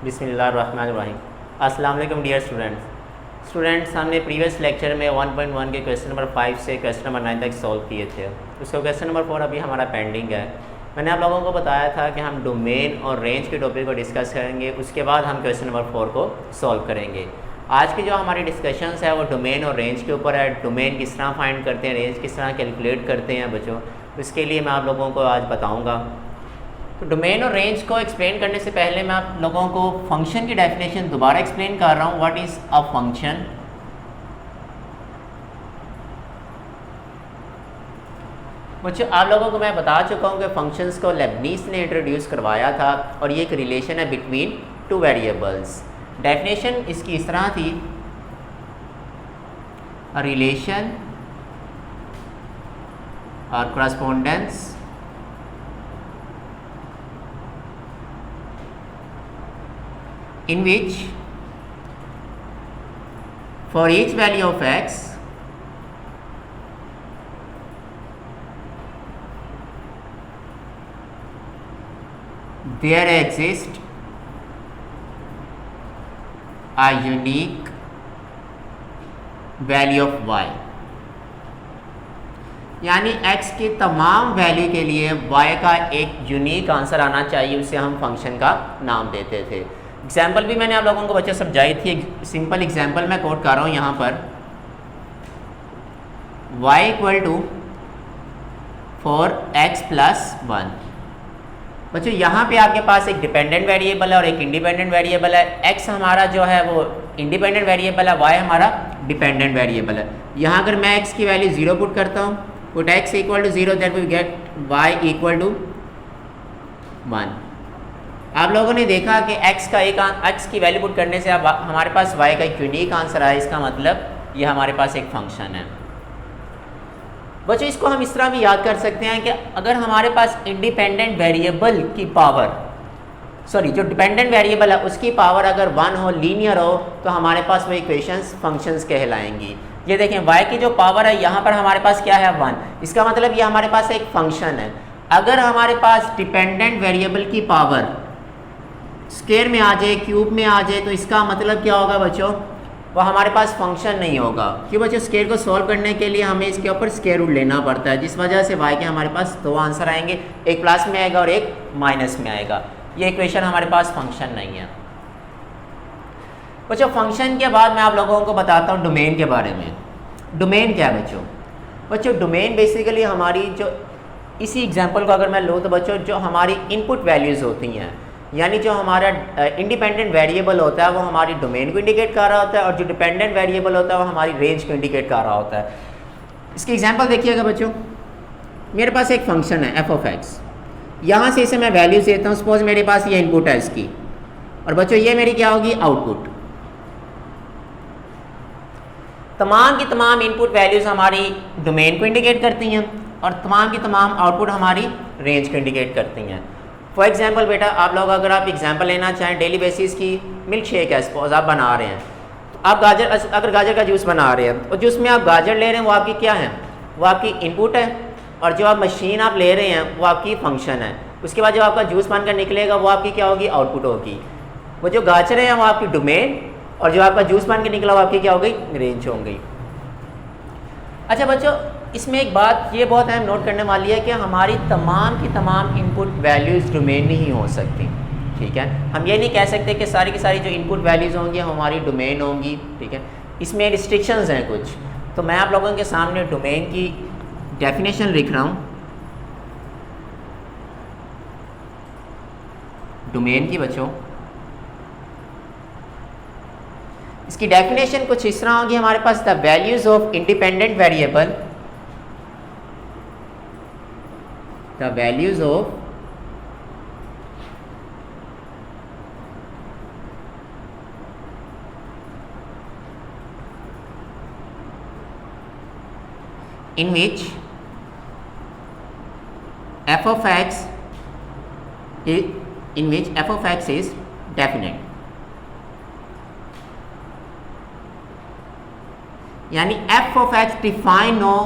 बिस्मिल्लाहिर्रहमानिर्रहीम। अस्सलाम वालेकुम डियर स्टूडेंट्स, हमने प्रीवियस लेक्चर में 1.1 के क्वेश्चन नंबर 5 से क्वेश्चन नंबर 9 तक सॉल्व किए थे। उसका क्वेश्चन नंबर 4 अभी हमारा पेंडिंग है। मैंने आप लोगों को बताया था कि हम डोमेन और रेंज के टॉपिक को डिस्कस करेंगे, उसके बाद हम क्वेश्चन नंबर 4 को सॉल्व करेंगे। आज की जो हमारी डिस्कशंस है वो डोमेन और रेंज के ऊपर है। डोमेन किस तरह फाइंड करते हैं, रेंज किस तरह कैलकुलेट करते हैं बच्चों, उसके लिए मैं आप लोगों को आज बताऊँगा। तो डोमेन और रेंज को एक्सप्लेन करने से पहले मैं आप लोगों को फंक्शन की डेफिनेशन दोबारा एक्सप्लेन कर रहा हूँ। What is a function? बच्चों आप लोगों को मैं बता चुका हूँ कि फंक्शंस को लेबनीज़ ने इंट्रोड्यूस करवाया था और ये एक रिलेशन है बिटवीन टू वेरिएबल्स। डेफिनेशन इसकी इस तरह थी, अ रिलेशन और correspondence in which for each value of x there exists a unique value of y, यानी x की तमाम वैल्यू के लिए y का एक यूनिक आंसर आना चाहिए, उसे हम फंक्शन का नाम देते थे। एग्जाम्पल भी मैंने आप लोगों को बच्चे समझाई थी। सिंपल एग्जाम्पल मैं कोट कर रहा हूँ यहाँ पर, y equal to 4x plus 1। बच्चों यहाँ पे आपके पास एक डिपेंडेंट वेरिएबल है और एक इंडिपेंडेंट वेरिएबल है। x हमारा जो है वो इंडिपेंडेंट वेरिएबल है, y हमारा डिपेंडेंट वेरिएबल है। यहाँ अगर मैं x की वैल्यू 0 पुट करता हूँ, put x equal to 0, that will get y equal to 1। आप लोगों ने देखा कि x की वैल्यू पुट करने से अब हमारे पास y का एक यूनिक आंसर आया। इसका मतलब ये हमारे पास एक फंक्शन है। बच्चों इसको हम इस तरह भी याद कर सकते हैं कि अगर हमारे पास इंडिपेंडेंट वेरिएबल की पावर, जो डिपेंडेंट वेरिएबल है उसकी पावर अगर 1 हो, लीनियर हो, तो हमारे पास वो इक्वेशंस फंक्शंस कहलाएंगी। ये देखें y की जो पावर है यहाँ पर हमारे पास क्या है, 1। इसका मतलब ये हमारे पास एक फंक्शन है। अगर हमारे पास डिपेंडेंट वेरिएबल की पावर स्क्वायर में आ जाए, क्यूब में आ जाए, तो इसका मतलब क्या होगा बच्चों, वो हमारे पास फंक्शन नहीं होगा। क्यों बच्चों, स्क्वायर को सॉल्व करने के लिए हमें इसके ऊपर स्क्वायर रूट लेना पड़ता है, जिस वजह से y के हमारे पास दो आंसर आएंगे, एक प्लस में आएगा और एक माइनस में आएगा। ये इक्वेशन हमारे पास फंक्शन नहीं है। बच्चों फंक्शन के बाद मैं आप लोगों को बताता हूँ डोमेन के बारे में। डोमेन क्या है बच्चों? डोमेन बेसिकली हमारी जो, इसी एग्जाम्पल को अगर मैं लूँ तो बच्चों जो हमारी इनपुट वैल्यूज़ होती हैं, यानी जो हमारा इंडिपेंडेंट वेरिएबल होता है वो हमारी डोमेन को इंडिकेट कर रहा होता है, और जो डिपेंडेंट वेरिएबल होता है वो हमारी रेंज को इंडिकेट कर रहा होता है। इसकी एग्जांपल देखिएगा बच्चों, मेरे पास एक फंक्शन है f ऑफ x, यहाँ से इसे मैं वैल्यूज देता हूँ। सपोज मेरे पास ये इनपुट है इसकी, और बच्चों ये मेरी क्या होगी, आउटपुट। तमाम की तमाम इनपुट वैल्यूज़ हमारी डोमेन को इंडिकेट करती हैं और तमाम की तमाम आउटपुट हमारी रेंज को इंडिकेट करती हैं। फॉर एग्जाम्पल बेटा, आप लोग अगर आप एग्जाम्पल लेना चाहें डेली बेसिस की, मिल्क शेक है सपोज आप बना रहे हैं, तो आप अगर गाजर का जूस बना रहे हैं, और जो उसमें आप गाजर ले रहे हैं वो आपकी क्या है, वो आपकी इनपुट है, और जो आप मशीन आप ले रहे हैं वो आपकी फंक्शन है। उसके बाद जो आपका जूस बनकर निकलेगा वो आपकी क्या होगी, आउटपुट होगी। वो जो गाजर है वो आपकी डोमेन, और जो आपका जूस बन के निकला वो आपकी क्या हो गई, रेंज हो गई। अच्छा बच्चों इसमें एक बात ये बहुत अहम नोट करने वाली है कि हमारी तमाम की तमाम इनपुट वैल्यूज़ डोमेन में ही हो सकती, ठीक है। हम ये नहीं कह सकते कि सारी की सारी जो इनपुट वैल्यूज़ होंगी हमारी डोमेन होंगी, ठीक है। इसमें रिस्ट्रिक्शंस हैं कुछ, तो मैं आप लोगों के सामने डोमेन की डेफिनेशन लिख रहा हूँ। डोमेन की बच्चों इसकी डेफिनेशन कुछ इस तरह होगी, हमारे पास the values of independent variable, the values of in which f of x is definite, यानी f of x डिफाइन हो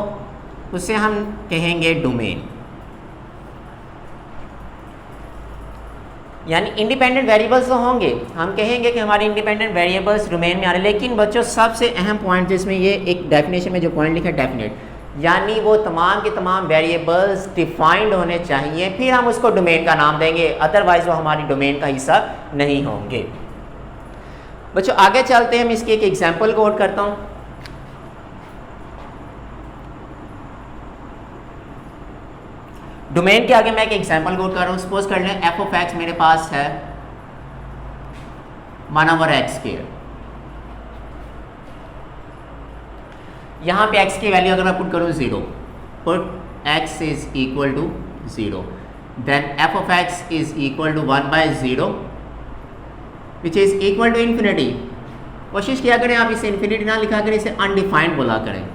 उसे हम कहेंगे डोमेन। यानी इंडिपेंडेंट वेरिएबल्स तो होंगे, हम कहेंगे कि हमारे इंडिपेंडेंट वेरिएबल्स डोमेन में आ रहे हैं, लेकिन बच्चों सबसे अहम पॉइंट जिसमें ये एक डेफिनेशन में जो पॉइंट लिखा है डेफिनेट, यानी वो तमाम के तमाम वेरिएबल्स डिफाइंड होने चाहिए, फिर हम उसको डोमेन का नाम देंगे, अदरवाइज वो हमारी डोमेन का हिस्सा नहीं होंगे। बच्चों आगे चलते हैं, मैं इसकी एक एग्जांपल कोट करता हूँ। डोमेन के आगे मैं एक एग्जांपल कोट कर रहा हूँ। सपोज कर लें एफ ऑफ एक्स मेरे पास है 1/x²। यहाँ पे x की वैल्यू अगर मैं पुट करूँ 0, put x is equal to 0, then f of x is equal to 1/0 which is equal to infinity. कोशिश किया करें आप इसे इन्फिनिटी ना लिखा करें, इसे अनडिफाइंड बोला करें,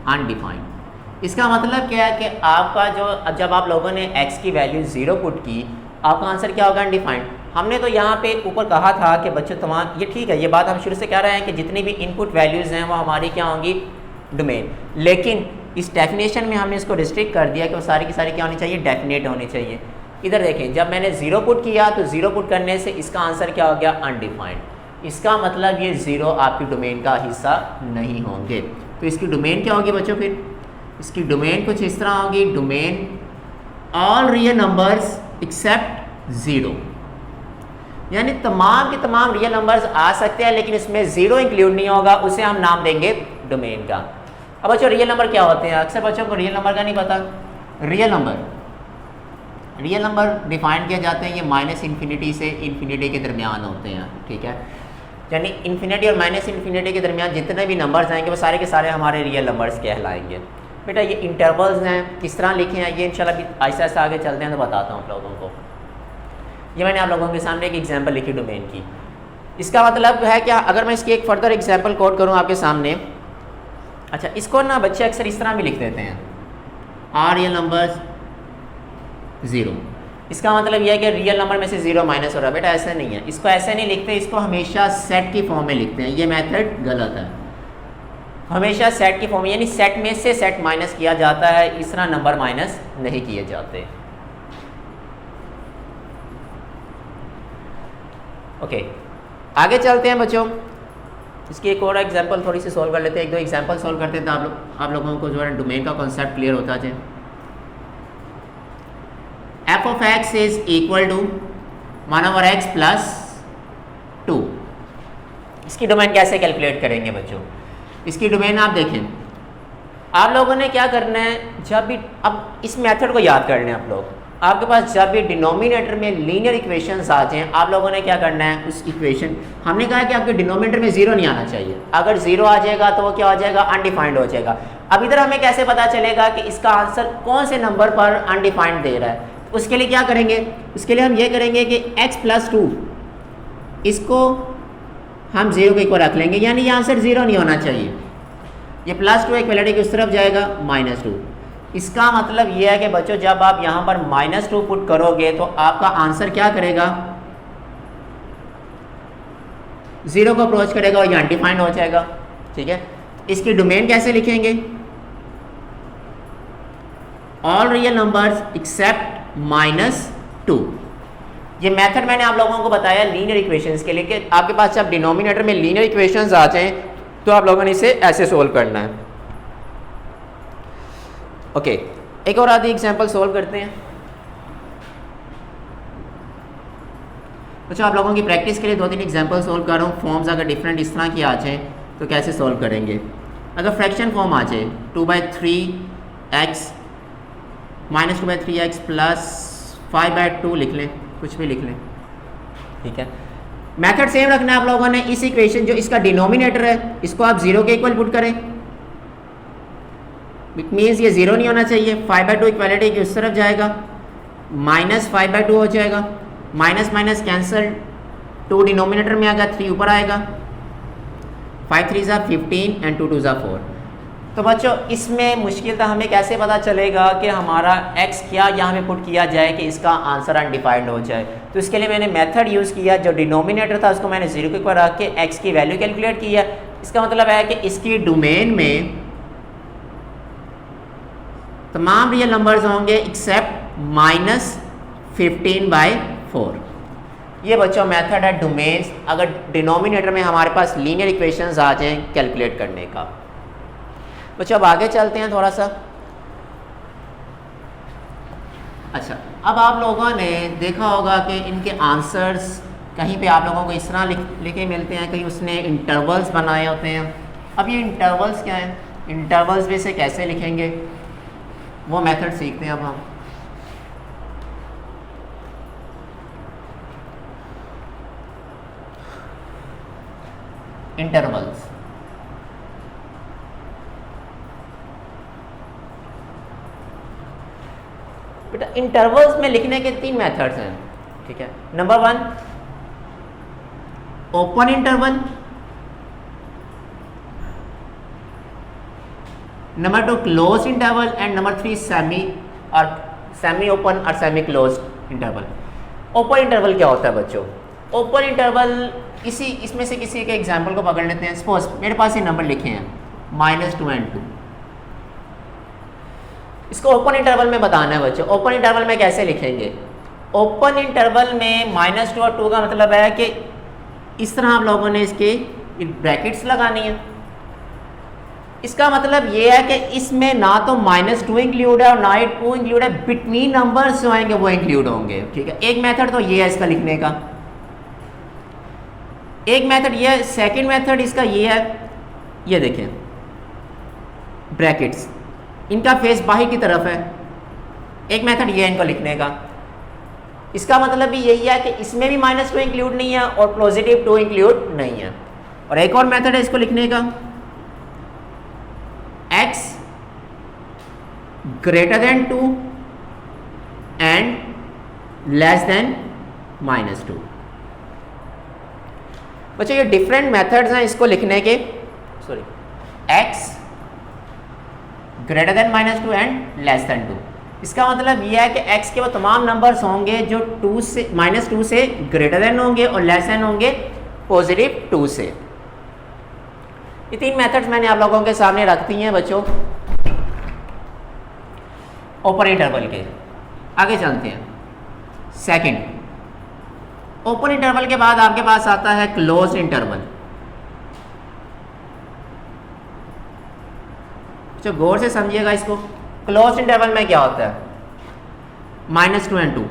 अनडिफाइंड। इसका मतलब क्या है कि आपका जो जब आप लोगों ने x की वैल्यू 0 पुट की, आपका आंसर क्या होगा? अनडिफाइंड। हमने तो यहाँ पे ऊपर कहा था कि बच्चों तमाम, ये ठीक है, ये बात हम शुरू से कह रहे हैं कि जितनी भी इनपुट वैल्यूज़ हैं वो हमारी क्या होंगी? डोमेन। लेकिन इस डेफिनेशन में हमने इसको रिस्ट्रिक्ट कर दिया कि वो सारी की सारी क्या होनी चाहिए? डेफिनेट होनी चाहिए। इधर देखें, जब मैंने 0 पुट किया तो 0 पुट करने से इसका आंसर क्या हो गया? अनडिफाइंड। इसका मतलब ये 0 आपकी डोमेन का हिस्सा नहीं होंगे। तो इसकी डोमेन क्या होगी बच्चों? फिर इसकी डोमेन कुछ इस तरह होगी, domain all real numbers accept 0, यानी तमाम के तमाम रियल नंबर्स आ सकते हैं लेकिन इसमें 0 इंक्लूड नहीं होगा, उसे हम नाम देंगे डोमेन का। अब बच्चों रियल नंबर क्या होते हैं? अक्सर बच्चों को रियल नंबर का नहीं पता। रियल नंबर डिफाइन किए जाते हैं, ये -∞ से इन्फिनिटी के दरमियान होते हैं, ठीक है। यानी इन्फिनिटी और -∞ के दरमियान जितने भी नंबर्स आएंगे वो सारे के सारे हमारे रियल नंबर्स कहलाएंगे। बेटा ये इंटरवल्स हैं, किस तरह लिखे हैं ये इंशाल्लाह भी आहिस्ता आहिस्ता आगे चलते हैं तो बताता हूँ आप लोगों को। ये मैंने आप लोगों के सामने एक एग्जांपल लिखी डोमेन की। इसका मतलब है क्या? अगर मैं इसकी एक फर्दर एग्जांपल कोड करूँ आपके सामने, अच्छा इसको ना बच्चे अक्सर इस तरह भी लिख देते हैं, आर रियल नंबर्स 0। इसका मतलब यह है कि रियल नंबर में से 0 माइनस हो रहा है। बेटा ऐसा नहीं है, इसको ऐसे नहीं लिखते, इसको हमेशा सेट की फॉर्म में लिखते हैं। ये मेथड गलत है, हमेशा सेट की फॉर्म, यानी सेट में से सेट माइनस किया जाता है, इस तरह नंबर माइनस नहीं किए जाते। ओके आगे चलते हैं बच्चों, इसकी एक और एग्जांपल थोड़ी सी सॉल्व कर लेते हैं। एक दो एग्जांपल सॉल्व करते हैं तो आप लोगों को जो है डोमेन का कॉन्सेप्ट क्लियर होता जाए। f of x is equal to 1/x plus 2। इसकी डोमेन कैसे कैलकुलेट करेंगे बच्चों? इसकी डोमेन आप देखें, आप लोगों ने क्या करना है, जब भी अब इस मेथड को याद कर लें आप लोग, आपके पास जब भी डिनोमिनेटर में लीनियर इक्वेशंस आ जाएं, आप लोगों ने क्या करना है, उस इक्वेशन, हमने कहा है कि आपके डिनोमिनेटर में 0 नहीं आना चाहिए। अगर 0 आ जाएगा तो वो क्या हो जाएगा? अनडिफाइंड हो जाएगा। अब इधर हमें कैसे पता चलेगा कि इसका आंसर कौन से नंबर पर अनडिफाइंड दे रहा है? उसके लिए क्या करेंगे? उसके लिए हम ये करेंगे कि x प्लस 2 इसको हम 0 के इक्वल रख लेंगे, यानी ये आंसर 0 नहीं होना चाहिए। ये +2 इक्वलिटी की उस तरफ जाएगा -2। इसका मतलब ये है कि बच्चों जब आप यहाँ पर -2 पुट करोगे तो आपका आंसर क्या करेगा? 0 को अप्रोच करेगा और ये अनडिफाइंड हो जाएगा, ठीक है। इसकी डोमेन कैसे लिखेंगे? All real numbers accept -2। ये मेथड मैंने आप लोगों को बताया लीनियर इक्वेशंस के लिए कि आपके पास जब डिनोमिनेटर में लीनियर इक्वेशंस आ जाएं तो आप लोगों ने इसे ऐसे सोल्व करना है। ओके एक और आधी एग्जांपल सोल्व करते हैं। अच्छा आप लोगों की प्रैक्टिस के लिए 2-3 एग्जांपल सोल्व कर रहा हूँ। फॉर्म्स अगर डिफरेंट इस तरह की आ जाए तो कैसे सोल्व करेंगे? अगर फ्रैक्शन फॉर्म आ जाए 2/3x -2/3x प्लस 5/2 लिख लें, कुछ भी लिख लें, ठीक है। मेथड सेम रखना है आप लोगों ने। इस इक्वेशन जो इसका डिनोमिनेटर है इसको आप 0 के इक्वल पुट करें, इट मीन्स ये 0 नहीं होना चाहिए। 5/2 इक्वालिटी की उस तरफ जाएगा, -5/2 हो जाएगा, माइनस माइनस कैंसल, 2 डिनोमिनेटर में आएगा, 3 ऊपर आएगा, 5 3 ज़ा 15 एंड 2 2 ज़ा 4। तो बच्चों इसमें मुश्किल था, हमें कैसे पता चलेगा कि हमारा x क्या यहाँ पे पुट किया जाए कि इसका आंसर अनडिफाइंड हो जाए? तो इसके लिए मैंने मेथड यूज़ किया, जो डिनोमिनेटर था उसको मैंने 0 के ऊपर रख के x की वैल्यू कैलकुलेट की है। इसका मतलब है कि इसकी डोमेन में तमाम रियल नंबर्स होंगे एक्सेप्ट 15/4। ये बच्चों मेथड है डोमेन्स, अगर डिनोमिनेटर में हमारे पास लीनियर इक्वेशंस आ जाएं कैलकुलेट करने का। बच्चों अब आगे चलते हैं थोड़ा सा। अच्छा, अब आप लोगों ने देखा होगा कि इनके आंसर्स कहीं पे आप लोगों को इस तरह लिखे मिलते हैं, कहीं उसने इंटरवल्स बनाए होते हैं। अब ये इंटरवल्स क्या हैं, इंटरवल्स में से कैसे लिखेंगे वो मेथड सीखते हैं अब हम। इंटरवल्स बेटा इंटरवल्स में लिखने के 3 मेथड्स हैं, ठीक है। Number 1 open interval, number 2 close interval and number 3 semi open और semi close interval. Open interval क्या होता है बच्चों? ओपन इंटरवल इसमें से किसी के एग्जाम्पल को पकड़ लेते हैं। सपोज मेरे पास ये नंबर लिखे हैं -2 और 2, इसको ओपन इंटरवल में बताना है बच्चों। ओपन इंटरवल में कैसे लिखेंगे? ओपन इंटरवल में -2 और 2 का मतलब है कि इस तरह आप लोगों ने इसके ब्रैकेट्स लगानी है। इसका मतलब ये है कि इसमें ना तो -2 इंक्लूड है और ना ही 2 इंक्लूड है, बिटवीन नंबर्स जो आएंगे वो इंक्लूड होंगे, ठीक है। एक मेथड तो ये है इसका लिखने का, एक मेथड ये है। सेकंड मेथड इसका ये है, ये देखें ब्रैकेट्स, इनका फेस बाहर की तरफ है। एक मेथड ये है इनको लिखने का। इसका मतलब भी यही है कि इसमें भी -2 इंक्लूड नहीं है और पॉजिटिव 2 इंक्लूड नहीं है। और एक और मेथड है इसको लिखने का, x greater than 2 and less than -2। बच्चों ये डिफरेंट मेथड्स हैं इसको लिखने के। Sorry, x greater then -2 and less than 2। इसका मतलब यह है कि x के वो तमाम नंबर्स होंगे जो -2 से ग्रेटर देन होंगे और लेस देन होंगे +2 से। ये 3 मेथड्स मैंने आप लोगों के सामने रख दी हैं बच्चों ओपन इंटरवल के। आगे चलते हैं। सेकंड, ओपन इंटरवल के बाद आपके पास आता है क्लोज इंटरवल। तो गौर से समझिएगा इसको। क्लोज इंटरवल में क्या होता है? -2 और 2।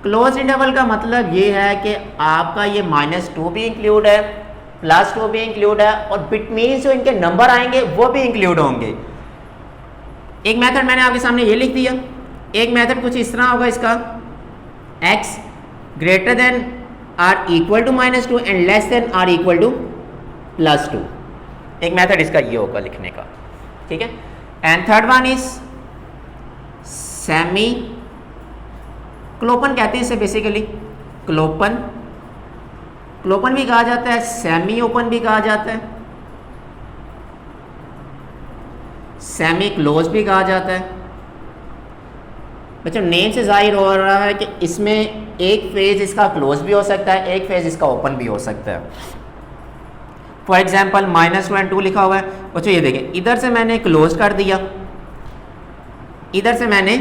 क्लोज इंटरवल का मतलब ये है कि आपका ये -2 भी इंक्लूड है, +2 भी इंक्लूड है और बिटवीन जो इनके नंबर आएंगे वो भी इंक्लूड होंगे। एक मेथड मैंने आपके सामने ये लिख दिया। एक मेथड कुछ इस तरह होगा इसका, x greater than or equal to -2 and less than or equal to +2। एक मेथड इसका ये होगा लिखने का, ठीक है। And third one is semi clopen कहते हैं इसे बेसिकली। क्लोपन भी कहा जाता है, सेमी ओपन भी कहा जाता है, सेमी क्लोज भी कहा जाता है। बच्चों नेम से जाहिर हो रहा है कि इसमें एक फेज इसका क्लोज भी हो सकता है, एक फेज इसका ओपन भी हो सकता है। फॉर एग्जाम्पल -2 और 2 लिखा हुआ है बच्चों, ये देखें इधर से मैंने क्लोज कर दिया, इधर से मैंने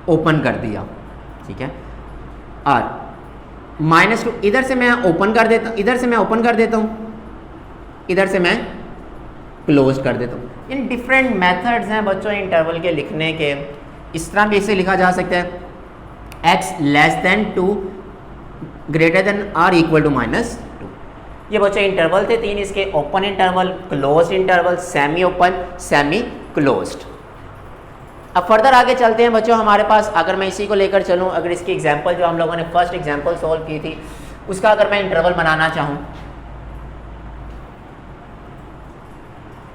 ओपन कर दिया, ठीक है। और -2 इधर से मैं ओपन कर देता हूँ, इधर से मैं ओपन कर देता हूँ, इधर से मैं क्लोज कर देता हूँ। इन डिफरेंट मेथड्स हैं बच्चों इंटरवल के लिखने के। इस तरह भी इसे लिखा जा सकता है, x less than 2 greater than or equal to -2। ये बच्चों इंटरवल थे 3 इसके, open interval, close interval, semi open, semi closed. अब फर्दर आगे चलते हैं बच्चों। हमारे पास अगर मैं इसी को लेकर चलूँ, अगर इसकी एग्जांपल जो हम लोगों ने फर्स्ट एग्जांपल सॉल्व की थी उसका अगर मैं इंटरवल बनाना चाहूँ,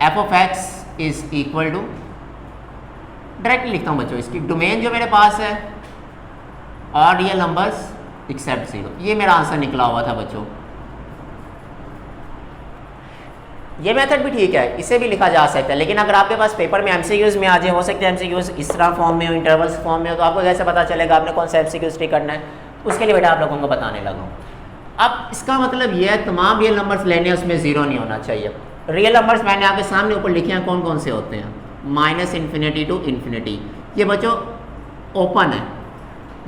f of x is equal to, directly लिखता हूँ बच्चों, इसकी डोमेन जो मेरे पास है और रियल नंबर्स एक्सेप्ट 0, ये मेरा आंसर निकला हुआ था बच्चों। ये मेथड भी ठीक है, इसे भी लिखा जा सकता है, लेकिन अगर आपके पास पेपर में एमसीक्यूज में आ जाए, हो सकता है एमसीक्यूज इस तरह फॉर्म में हो, इंटरवल्स फॉर्म में हो, तो आपको कैसे पता चलेगा आपने कौन सा एमसीक्यूज टिक करना है? उसके लिए बेटा आप लोगों को बताने लगा हूँ। अब इसका मतलब ये है तमाम रियल नंबर्स लेने हैं, उसमें 0 नहीं होना चाहिए। रियल नंबर्स मैंने आपके सामने ऊपर लिखे हैं, कौन कौन से होते हैं? -∞ to ∞। ये बच्चों ओपन है,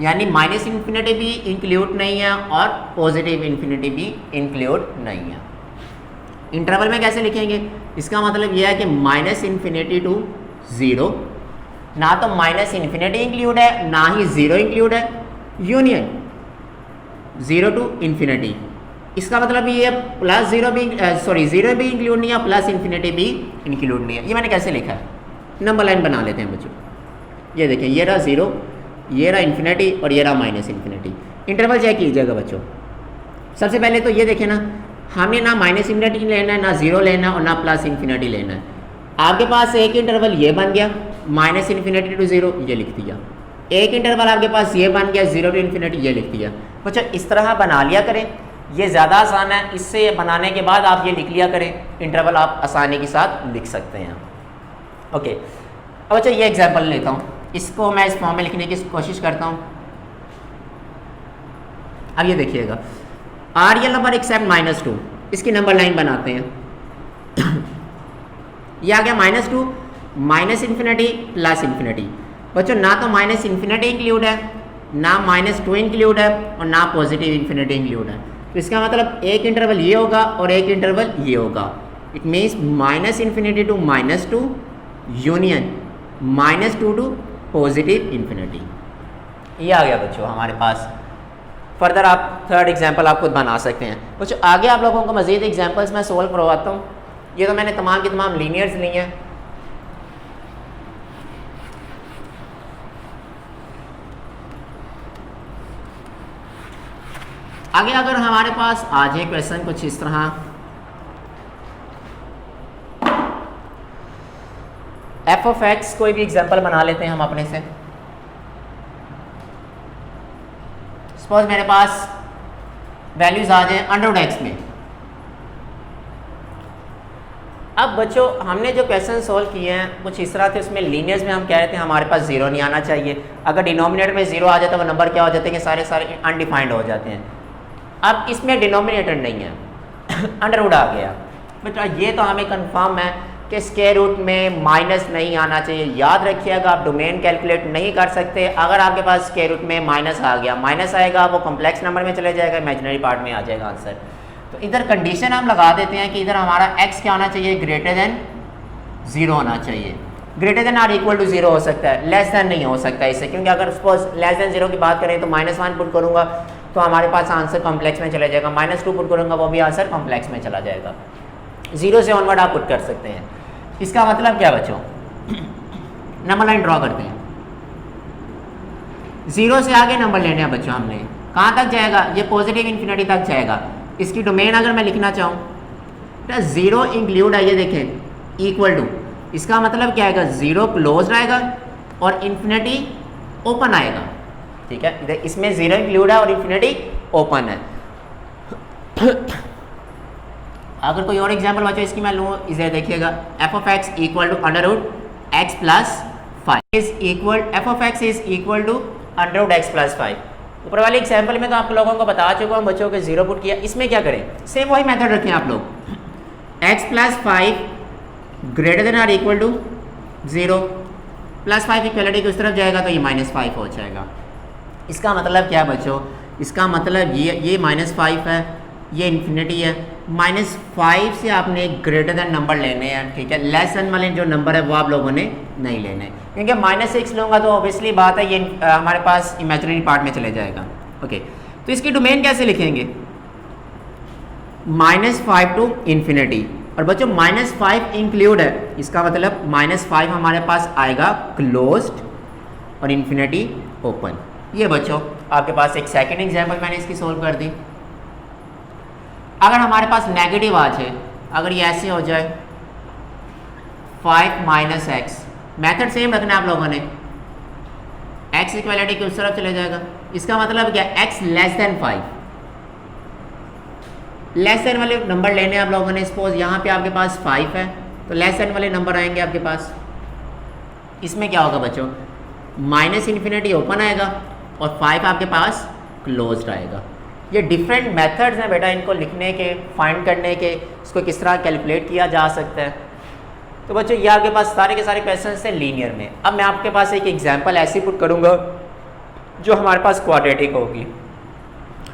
यानी माइनस इन्फिनिटी भी इंक्लूड नहीं है और पॉजिटिव इन्फिनिटी भी इंक्लूड नहीं है। इंटरवल में कैसे लिखेंगे? इसका मतलब यह है कि माइनस इन्फिनिटी टू ज़ीरो, ना तो माइनस इन्फिनिटी इंक्लूड है ना ही ज़ीरो इंक्लूड है, यूनियन ज़ीरो टू इन्फिनिटी। इसका मतलब ये प्लस ज़ीरो भी ज़ीरो भी इंक्लूड नहीं है, प्लस इन्फिनिटी भी इंक्लूड नहीं है। ये मैंने कैसे लिखा है? नंबर लाइन बना लेते हैं बच्चों। ये देखें, ये रहा ज़ीरो, ये रहा इन्फिनिटी और ये रहा माइनस इन्फिनिटी। इंटरवल चेक कीजिएगा बच्चों। सबसे पहले तो ये देखें ना, हमने ना माइनस इन्फिनिटी लेना है, ना ज़ीरो लेना है और ना प्लस इन्फिनिटी लेना है। आपके पास एक इंटरवल ये बन गया, माइनस इन्फिनिटी टू ज़ीरो, ये लिख दिया। एक इंटरवल आपके पास ये बन गया, ज़ीरो टू इन्फिनिटी, ये लिख दिया। बच्चों इस तरह बना लिया करें, ये ज़्यादा आसान है। इससे बनाने के बाद आप ये लिख लिया करें, इंटरवल आप आसानी के साथ लिख सकते हैं। ओके, अब अच्छा ये एग्जांपल लेता हूँ, इसको मैं इस फॉर्म में लिखने की कोशिश करता हूँ। अब ये देखिएगा, आर रियल नंबर एक्सेप्ट -2, इसकी नंबर लाइन बनाते हैं। ये आ गया -2, माइनस इन्फिनिटी प्लस इन्फिनिटी। बच्चों ना तो माइनस इन्फिनिटी इंक्लूड है, ना -2 इंक्लूड है और ना पॉजिटिव इन्फिनिटी इंक्लूड है। तो इसका मतलब एक इंटरवल ये होगा और एक इंटरवल ये होगा। It means minus infinity to -2 union -2 to positive infinity. ये आ गया बच्चों हमारे पास। फर्दर आप थर्ड एग्जांपल आप खुद बना सकते हैं। बच्चों आगे आप लोगों को मज़ीद एग्जांपल्स मैं सोल्व करवाता हूँ। ये तो मैंने तमाम की तमाम लीनियर्स ली हैं। आगे अगर हमारे पास आ जाए क्वेश्चन कुछ इस तरह, एफ ऑफ एक्स, कोई भी एग्जांपल बना लेते हैं हम अपने से। सपोज मेरे पास वैल्यूज आ जाए √x में। अब बच्चों हमने जो क्वेश्चन सोल्व किए हैं कुछ इस तरह थे, उसमें लीनियर्स में हम कह रहे थे हमारे पास ज़ीरो नहीं आना चाहिए। अगर डिनोमिनेटर में ज़ीरो आ जाता है वो नंबर क्या हो जाते हैं कि सारे सारे अनडिफाइंड हो जाते हैं। अब इसमें डिनोमिनेटर नहीं है, अंडर आ गया। बेटा ये तो हमें कंफर्म है कि स्क्वायर रूट में माइनस नहीं आना चाहिए। याद रखिएगा, आप डोमेन कैलकुलेट नहीं कर सकते। अगर आपके पास स्क्वायर रूट में माइनस आ गया, माइनस आएगा वो कॉम्प्लेक्स नंबर में चले जाएगा, इमेजिनरी पार्ट में आ जाएगा आंसर। तो इधर कंडीशन हम लगा देते हैं कि इधर हमारा x क्या होना चाहिए, ग्रेटर देन 0 होना चाहिए। Greater than or equal to 0 हो सकता है, लेस देन नहीं हो सकता इससे, क्योंकि अगर सपोज लेस देन 0 की बात करें तो -1 पुट करूँगा तो हमारे पास आंसर कॉम्प्लेक्स में चला जाएगा, -2 पुट करूँगा वो भी आंसर कॉम्प्लेक्स में चला जाएगा। 0 से ऑनवर्ड आप पुट कर सकते हैं। इसका मतलब क्या बच्चों, नंबर लाइन ड्रॉ करते हैं। 0 से आगे नंबर लेने हैं बच्चों हमने, कहाँ तक जाएगा, ये पॉजिटिव इन्फिनिटी तक जाएगा। इसकी डोमेन अगर मैं लिखना चाहूँ तो 0 इंक्लूड है, ये देखें इक्वल टू, इसका मतलब क्या आएगा, 0 क्लोज आएगा और इन्फिनिटी ओपन आएगा। ठीक है, इसमें 0 इंक्लूड है और इन्फिनिटी ओपन है। अगर कोई और एग्जांपल बच्चों इसकी मैं लूँ, इसे देखिएगा, F of X equal to √x + 5 is equal, F of X is equal to √x + 5। ऊपर वाले एग्जांपल में तो आप लोगों को बता चुका हूँ बच्चों के 0 पुट किया। इसमें क्या करें, सेम वही मेथड रखें आप लोग, x + 5 greater than or equal to 0, +5 equality की उस तरफ जाएगा तो ये -5 हो जाएगा। इसका मतलब क्या है बच्चों, इसका मतलब ये -5 है, ये इन्फिनिटी है। -5 से आपने ग्रेटर देन नंबर लेने हैं, ठीक है। लेस देन वाले जो नंबर है वो आप लोगों ने नहीं लेने, क्योंकि -6 लूँगा तो ऑब्वियसली बात है ये हमारे पास इमेजिनरी पार्ट में चले जाएगा। ओके, तो इसकी डोमेन कैसे लिखेंगे, -5 टू इन्फिनिटी। और बच्चों -5 इंक्लूड है, इसका मतलब -5 हमारे पास आएगा क्लोज्ड और इन्फिनिटी ओपन। ये बच्चों आपके पास एक सेकेंड एग्जाम्पल मैंने इसकी सोल्व कर दी। अगर हमारे पास नेगेटिव आ जाए, अगर ये ऐसे हो जाए 5 - x, मेथड सेम रखना है आप लोगों ने, x इक्वलिटी की उस तरफ चले जाएगा। इसका मतलब क्या, x less then 5, less than वाले नंबर लेने आप लोगों ने। सपोज यहाँ पे आपके पास 5 है तो लेस देन वाले नंबर आएंगे आपके पास। इसमें क्या होगा बच्चों, -इन्फिनिटी ओपन आएगा और 5 आपके पास क्लोज्ड आएगा। ये डिफरेंट मेथड्स हैं बेटा इनको लिखने के, फाइंड करने के, इसको किस तरह कैलकुलेट किया जा सकता है। तो बच्चों ये आपके पास सारे के सारे क्वेश्चन हैं लीनियर में। अब मैं आपके पास एक एग्जांपल ऐसे पुट करूँगा जो हमारे पास क्वाड्रेटिक होगी।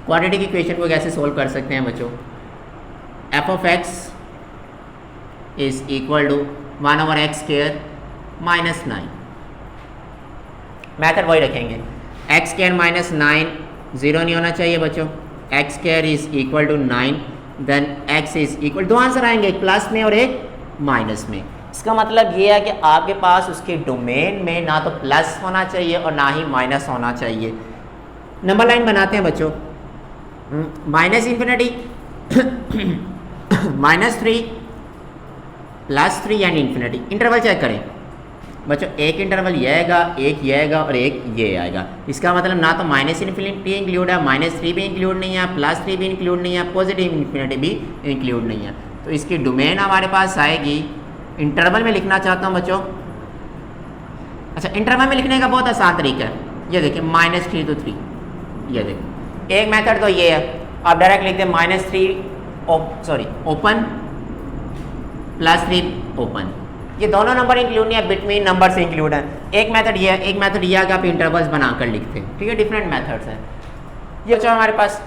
क्वाड्रेटिक इक्वेशन को कैसे सोल्व कर सकते हैं बच्चों? F of X is equal to 1/x² minus 9। Method वही रखेंगे, x² माइनस 9 ज़ीरो नहीं होना चाहिए बच्चों। x² is equal to 9, then x is equal, दो आंसर आएंगे, एक प्लस में और एक माइनस में। इसका मतलब ये है कि आपके पास उसके डोमेन में ना तो प्लस होना चाहिए और ना ही माइनस होना चाहिए। नंबर लाइन बनाते हैं बच्चों, minus infinity -3 +3 and infinity. Interval check करें बच्चों, एक इंटरवल ये आएगा, एक ये आएगा और एक ये आएगा। इसका मतलब ना तो माइनस इन्फिनिटी इंक्लूड है, -3 भी इंक्लूड नहीं है, +3 भी इंक्लूड नहीं है, पॉजिटिव इन्फिनिटी भी इंक्लूड नहीं है। तो इसकी डोमेन हमारे पास आएगी, इंटरवल में लिखना चाहता हूँ बच्चों। अच्छा, इंटरवल में लिखने का बहुत आसान तरीका है, ये देखिए -3 to 3, ये देखिए एक मेथड तो ये है, आप डायरेक्ट लिखते हैं -3 ओपन +3 ओपन। ये दोनों नंबर इंक्लूड नहीं है, बिटवीन नंबर से इंक्लूड है। एक मेथड ये है, एक मेथड ये है कि आप इंटरवल्स बनाकर लिखते हैं, ठीक है, डिफरेंट मेथड्स हैं ये बच्चों हमारे पास।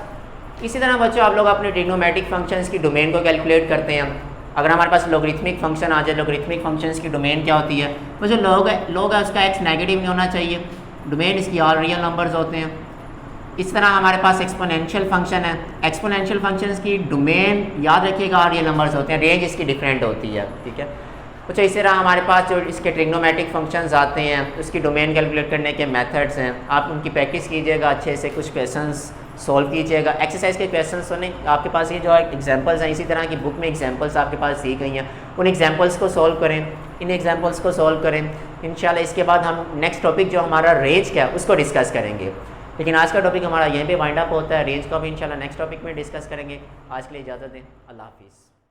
इसी तरह बच्चों आप लोग अपने ट्रिग्नोमेट्रिक फंक्शंस की डोमेन को कैलकुलेट करते हैं। अगर हमारे पास लॉगरिथमिक फंक्शन आ जाए, लॉगरिथमिक फंक्शंस की डोमेन क्या होती है? वो जो लॉग है उसका x नेगेटिव नहीं होना चाहिए, डोमेन इसकी ऑल रियल नंबर्स होते हैं। इस तरह हमारे पास एक्सपोनेंशियल फंक्शन है, एक्सपोनेंशियल फंक्शंस की डोमेन याद रखिएगा ऑल रियल नंबर्स होते हैं, रेंज इसकी डिफरेंट होती है, ठीक है। कुछ इस तरह हमारे पास जो इसके ट्रिग्नोमेट्रिक फंक्शंस आते हैं, उसकी डोमेन कैलकुलेट करने के मेथड्स हैं। आप उनकी प्रैक्टिस कीजिएगा, अच्छे से कुछ क्वेश्चंस सॉल्व कीजिएगा। एक्सरसाइज के क्वेश्चंस सुने, आपके पास ये जो एग्जांपल्स हैं, इसी तरह की बुक में एग्जांपल्स आपके पास दी गई हैं, उन एग्जांपल्स को सॉल्व करें, इन एग्जांपल्स को सॉल्व करें। इंशाल्लाह इसके बाद हम नेक्स्ट टॉपिक जो हमारा रेंज का है उसको डिस्कस करेंगे। लेकिन आज का टॉपिक हमारा यहीं पे वाइंड अप होता है, रेंज का भी इंशाल्लाह नेक्स्ट टॉपिक में डिस्कस करेंगे। आज के लिए इजाज़त दें, अल्लाह हाफिज़।